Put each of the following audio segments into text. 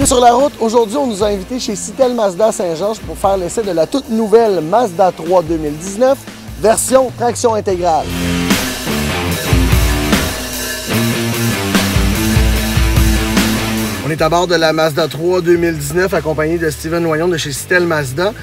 Bienvenue sur la route. Aujourd'hui, on nous a invités chez Citel Mazda Saint-Georges pour faire l'essai de la toute nouvelle Mazda 3 2019, version traction intégrale. On est à bord de la Mazda 3 2019 accompagné de Steven Noyon de chez Citel Mazda.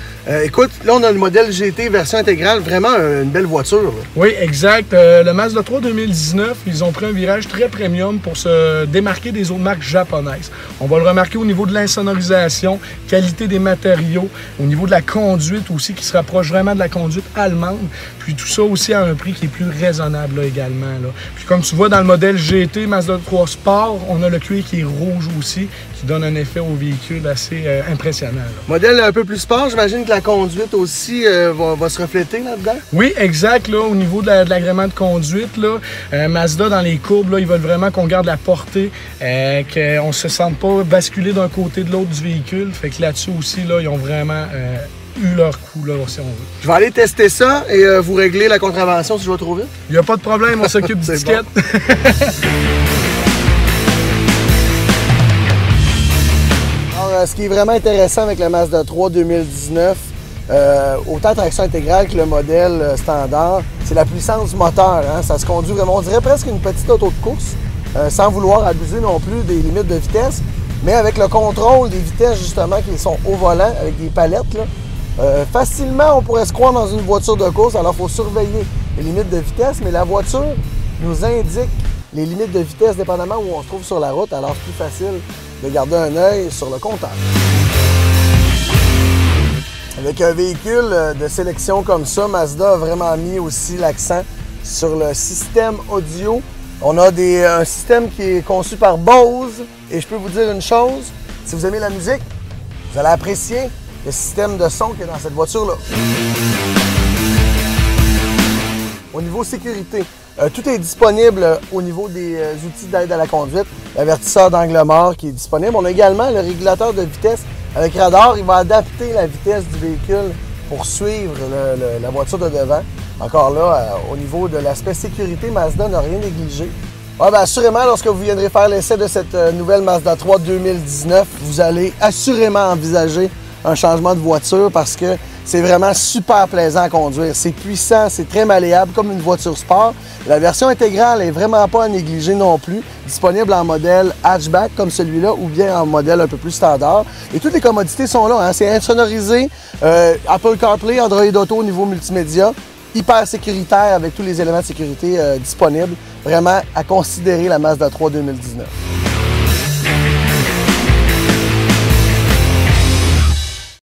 Écoute, là on a le modèle GT version intégrale, vraiment une belle voiture. Là. Oui, exact. Le Mazda 3 2019, ils ont pris un virage très premium pour se démarquer des autres marques japonaises. On va le remarquer au niveau de l'insonorisation, qualité des matériaux, au niveau de la conduite aussi qui se rapproche vraiment de la conduite allemande. Puis tout ça aussi à un prix qui est plus raisonnable là, également. Là. Puis comme tu vois dans le modèle GT Mazda 3 Sport, on a le cuir qui est rouge aussi, qui donne un effet au véhicule assez impressionnant. Là. Modèle un peu plus sport, j'imagine que la conduite aussi va se refléter là-dedans? Oui, exact. Là, au niveau de l'agrément de conduite, là, Mazda, dans les courbes, là, ils veulent vraiment qu'on garde la portée, qu'on ne se sente pas basculer d'un côté de l'autre du véhicule. Fait que là-dessus aussi, là, ils ont vraiment eu leur coup, là, si on veut. Je vais aller tester ça et vous régler la contravention si je vais trop vite. Il n'y a pas de problème, on s'occupe du ticket. Bon. Ce qui est vraiment intéressant avec le Mazda 3 2019, autant traction intégrale que le modèle standard, c'est la puissance du moteur. Hein? Ça se conduit vraiment, on dirait presque une petite auto de course, sans vouloir abuser non plus des limites de vitesse, mais avec le contrôle des vitesses justement qui sont au volant, avec des palettes, là, facilement on pourrait se croire dans une voiture de course, alors il faut surveiller les limites de vitesse, mais la voiture nous indique les limites de vitesse dépendamment où on se trouve sur la route, alors c'est plus facile de garder un œil sur le compteur. Avec un véhicule de sélection comme ça, Mazda a vraiment mis aussi l'accent sur le système audio. On a un système qui est conçu par Bose et je peux vous dire une chose, si vous aimez la musique, vous allez apprécier le système de son qui est dans cette voiture-là. Au niveau sécurité, tout est disponible au niveau des outils d'aide à la conduite. L'avertisseur d'angle mort qui est disponible. On a également le régulateur de vitesse avec radar. Il va adapter la vitesse du véhicule pour suivre la voiture de devant. Encore là, au niveau de l'aspect sécurité, Mazda n'a rien négligé. Ah, bien, assurément, lorsque vous viendrez faire l'essai de cette nouvelle Mazda 3 2019, vous allez assurément envisager un changement de voiture parce que c'est vraiment super plaisant à conduire. C'est puissant, c'est très malléable comme une voiture sport. La version intégrale n'est vraiment pas à négliger non plus. Disponible en modèle hatchback comme celui-là ou bien en modèle un peu plus standard. Et toutes les commodités sont là. Hein. C'est insonorisé, Apple CarPlay, Android Auto au niveau multimédia. Hyper sécuritaire avec tous les éléments de sécurité disponibles. Vraiment à considérer la Mazda 3 2019.